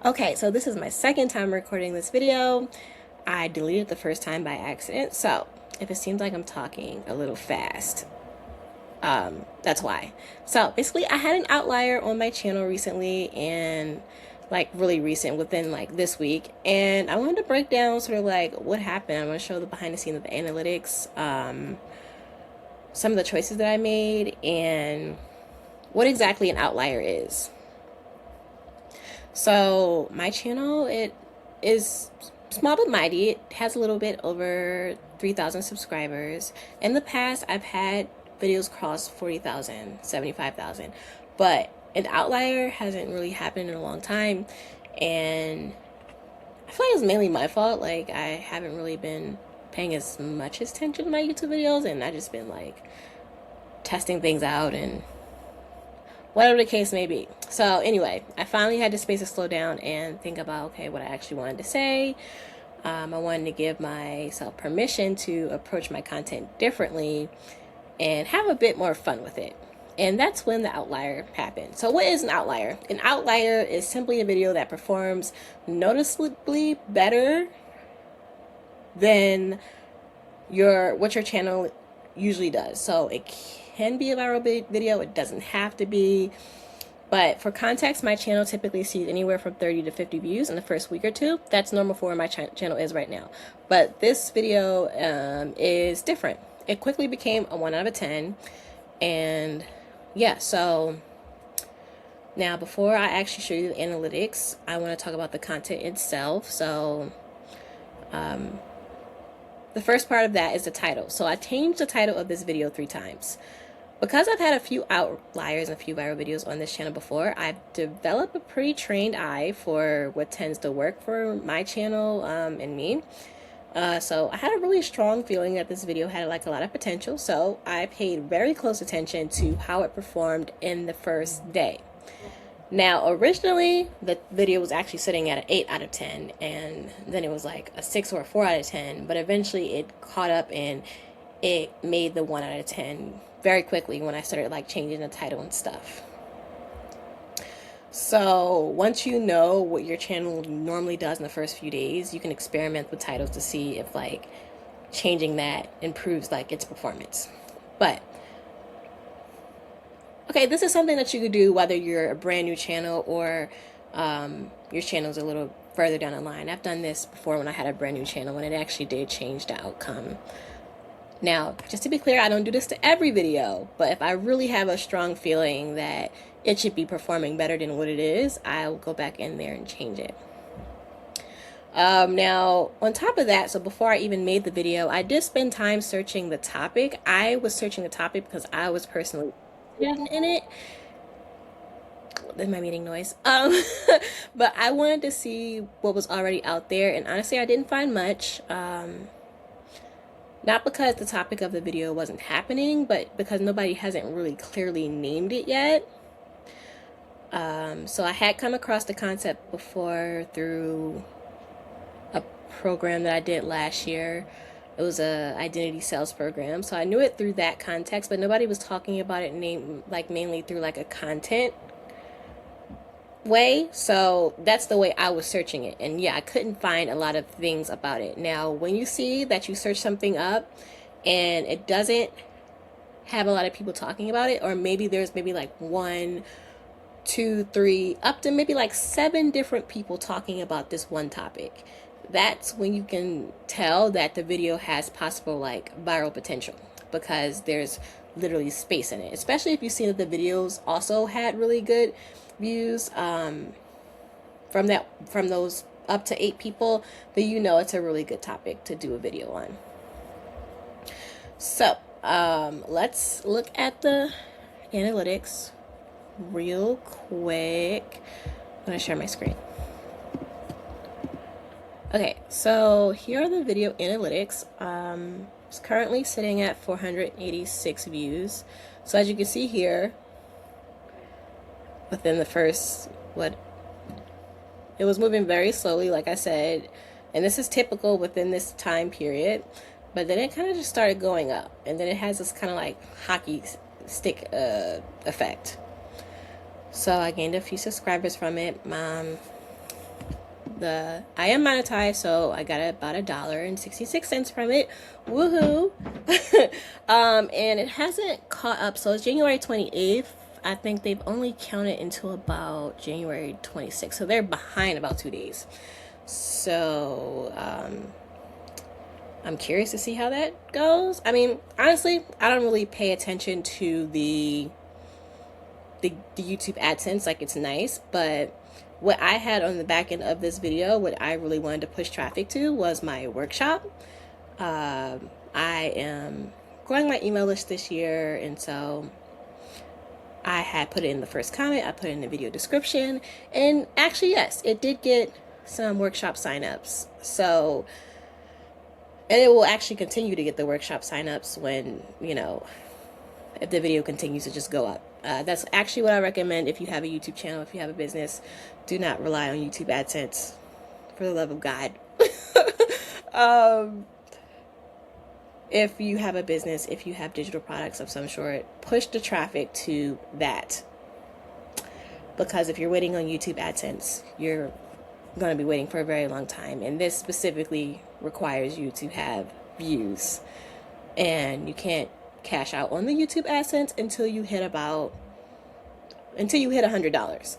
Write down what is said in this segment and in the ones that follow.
Okay, so this is my second time recording this video. I deleted the first time by accident, so if it seems like I'm talking a little fast, that's why. So basically, I had an outlier on my channel recently, and like really recent, within like this week, and I wanted to break down sort of like what happened. I'm going to show the behind the scenes of the analytics, some of the choices that I made, and what exactly an outlier is. So my channel, it is small but mighty. It has a little bit over 3,000 subscribers. In the past, I've had videos cross 40,000, 75,000, but an outlier hasn't really happened in a long time, and I feel like it's mainly my fault. Like, I haven't really been paying as much attention to my YouTube videos, and I've just been like testing things out and whatever the case may be. So anyway, I finally had the space to slow down and think about, okay, what I actually wanted to say. I wanted to give myself permission to approach my content differently and have a bit more fun with it. And that's when the outlier happened. So what is an outlier? An outlier is simply a video that performs noticeably better than what your channel usually does. So it can be a viral video, it doesn't have to be. But for context, my channel typically sees anywhere from 30 to 50 views in the first week or two. That's normal for where my channel is right now. But this video is different. It quickly became a 1 out of 10. And yeah, so now before I actually show you the analytics, I want to talk about the content itself. So the first part of that is the title. So I changed the title of this video 3 times. Because I've had a few outliers and a few viral videos on this channel before, I've developed a pretty trained eye for what tends to work for my channel and me. So I had a really strong feeling that this video had like a lot of potential. So I paid very close attention to how it performed in the first day. Now, originally, the video was actually sitting at an 8 out of 10, and then it was like a 6 or a 4 out of 10, but eventually it caught up and it made the 1 out of 10 very quickly when I started like changing the title and stuff. So once you know what your channel normally does in the first few days, you can experiment with titles to see if like changing that improves like its performance. But okay, this is something that you could do whether you're a brand new channel or your channel's a little further down the line. I've done this before when I had a brand new channel, and it actually did change the outcome. Now, just to be clear, I don't do this to every video, but if I really have a strong feeling that it should be performing better than what it is, I'll go back in there and change it. Now, on top of that, so before I even made the video, I did spend time searching the topic. I was searching the topic because I was personally interested in it. That's my meeting noise. But I wanted to see what was already out there, and honestly, I didn't find much. Not because the topic of the video wasn't happening, but because nobody hasn't really clearly named it yet. So I had come across the concept before through a program that I did last year. It was a identity sales program, so I knew it through that context, but nobody was talking about it mainly through like a content way. So that's the way I was searching it, and yeah, I couldn't find a lot of things about it. Now, when you see that you search something up and it doesn't have a lot of people talking about it, or maybe there's maybe like 1, 2, 3, up to maybe like 7 different people talking about this one topic, that's when you can tell that the video has possible like viral potential, because there's literally space in it, especially if you see that the videos also had really good views from those up to 8 people, then you know it's a really good topic to do a video on. So let's look at the analytics real quick. I'm gonna share my screen. Okay, so here are the video analytics. It's currently sitting at 486 views. So as you can see here, within the first, it was moving very slowly, like I said, and this is typical within this time period, but then it kind of just started going up, and then it has this kind of like hockey stick effect. So I gained a few subscribers from it. I am monetized, so I got about $1.66 from it. Woohoo! And it hasn't caught up. So it's January 28th. I think they've only counted until about January 26th. So they're behind about 2 days. So I'm curious to see how that goes. I mean, honestly, I don't really pay attention to the YouTube AdSense. Like, it's nice, but what I had on the back end of this video, what I really wanted to push traffic to, was my workshop. I am growing my email list this year, and so I had put it in the first comment, I put it in the video description, and actually, yes, it did get some workshop signups. So, and it will actually continue to get the workshop signups when, you know, if the video continues to just go up. That's actually what I recommend if you have a YouTube channel, if you have a business. Do not rely on YouTube AdSense, for the love of God. If you have a business, if you have digital products of some sort, push the traffic to that. Because if you're waiting on YouTube AdSense, you're going to be waiting for a very long time. And this specifically requires you to have views. And you can't cash out on the YouTube AdSense until you hit $100.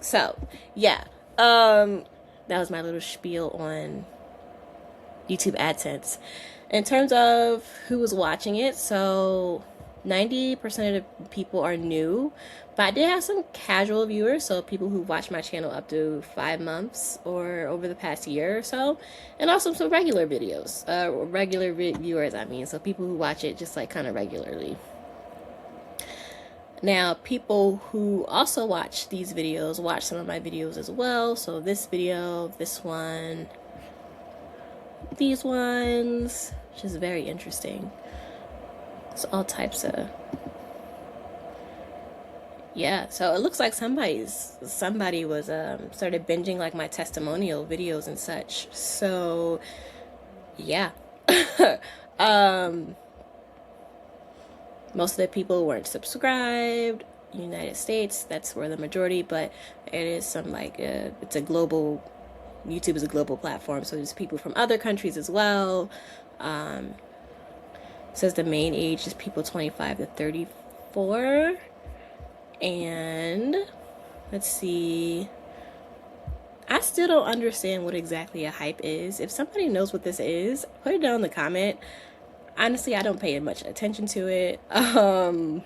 So, yeah. That was my little spiel on YouTube AdSense. In terms of who was watching it, so 90% of the people are new, but I did have some casual viewers, so people who watched my channel up to 5 months or over the past year or so, and also some regular videos, viewers, I mean, so people who watch it just like kind of regularly. Now, people who also watch these videos watch some of my videos as well. So this video, this one, these ones, which is very interesting. It's all types of, yeah. So it looks like somebody was started binging like my testimonial videos and such. So yeah. Most of the people weren't subscribed. United States, that's where the majority, but it is some like it's a global, YouTube is a global platform, so there's people from other countries as well. It says the main age is people 25 to 34. And let's see, I still don't understand what exactly a hype is. If somebody knows what this is, put it down in the comment. Honestly, I don't pay much attention to it. And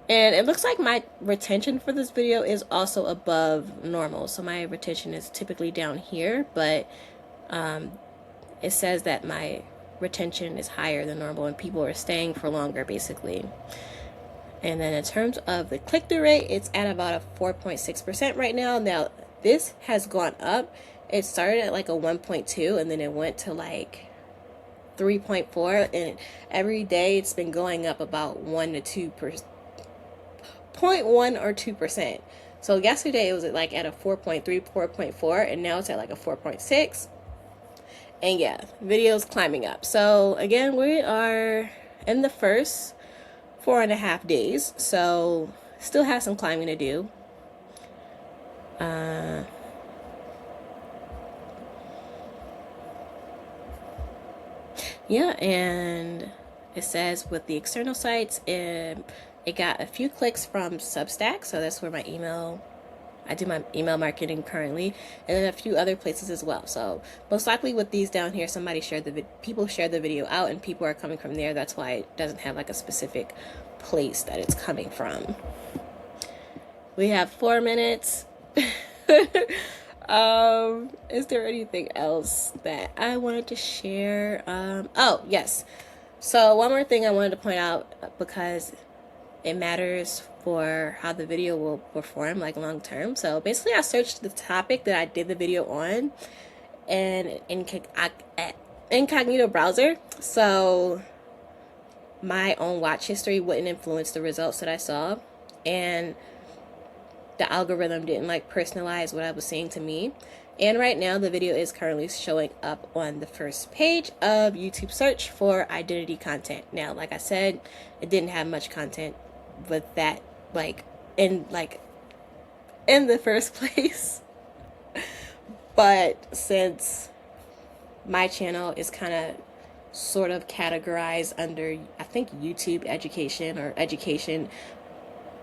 it looks like my retention for this video is also above normal. So my retention is typically down here, but it says that my retention is higher than normal and people are staying for longer, basically. And then in terms of the click-through rate, it's at about a 4.6% right now. Now, this has gone up. It started at like a 1.2 and then it went to like 3.4, and every day it's been going up about 0.1 or 2%. So yesterday it was like at a 4.3, 4.4, and now it's at like a 4.6. And yeah, videos climbing up. So again, we are in the first 4.5 days, so still have some climbing to do. Yeah, and it says with the external sites, it got a few clicks from Substack, so that's where I do my email marketing currently, and then a few other places as well. So most likely with these down here, people shared the video out and people are coming from there. That's why it doesn't have like a specific place that it's coming from. We have 4 minutes. Is there anything else that I wanted to share? Oh, yes. So one more thing I wanted to point out, because it matters for how the video will perform like long term. So basically I searched the topic that I did the video on in incognito browser. So my own watch history wouldn't influence the results that I saw. And the algorithm didn't like personalize what I was seeing to me. And right now the video is currently showing up on the first page of YouTube search for identity content. Now, like I said, it didn't have much content with that in the first place. But since my channel is kind of sort of categorized under, I think, YouTube education or education,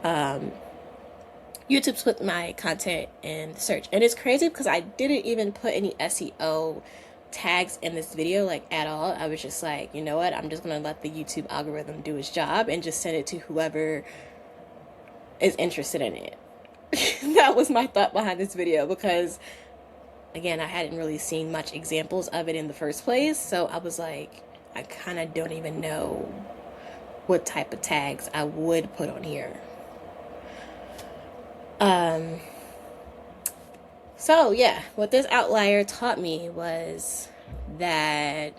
YouTube's put my content in search. And it's crazy because I didn't even put any SEO tags in this video, like, at all. I was just like, you know what, I'm just gonna let the YouTube algorithm do its job and just send it to whoever is interested in it. That was my thought behind this video, because again, I hadn't really seen much examples of it in the first place. So I was like, I kind of don't even know what type of tags I would put on here. So yeah, what this outlier taught me was that,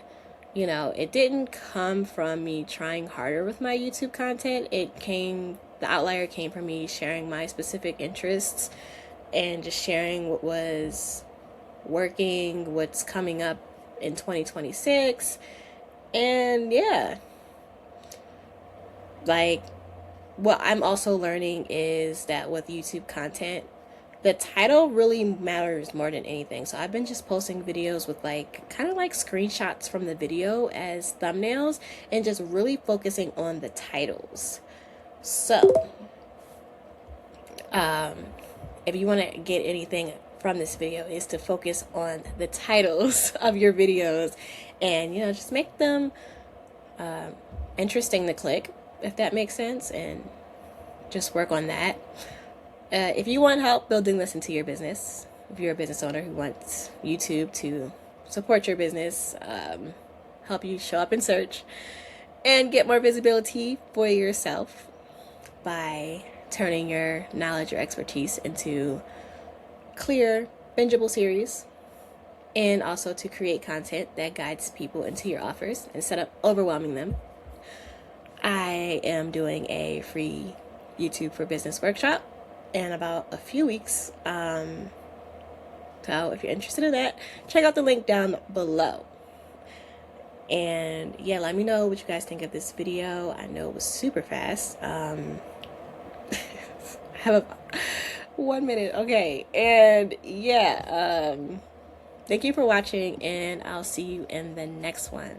you know, it didn't come from me trying harder with my YouTube content. The outlier came from me sharing my specific interests and just sharing what was working, what's coming up in 2026. And yeah, like, what I'm also learning is that with YouTube content, the title really matters more than anything. So I've been just posting videos with, like, kind of like screenshots from the video as thumbnails and just really focusing on the titles. So if you want to get anything from this video, is to focus on the titles of your videos and, you know, just make them interesting to click, if that makes sense, and just work on that. If you want help building this into your business, if you're a business owner who wants YouTube to support your business, help you show up in search and get more visibility for yourself by turning your knowledge or expertise into clear, bingeable series, and also to create content that guides people into your offers instead of overwhelming them, I am doing a free YouTube for Business workshop in about a few weeks. So if you're interested in that, check out the link down below. And yeah, let me know what you guys think of this video. I know it was super fast. I have 1 minute. Okay. And yeah, thank you for watching, and I'll see you in the next one.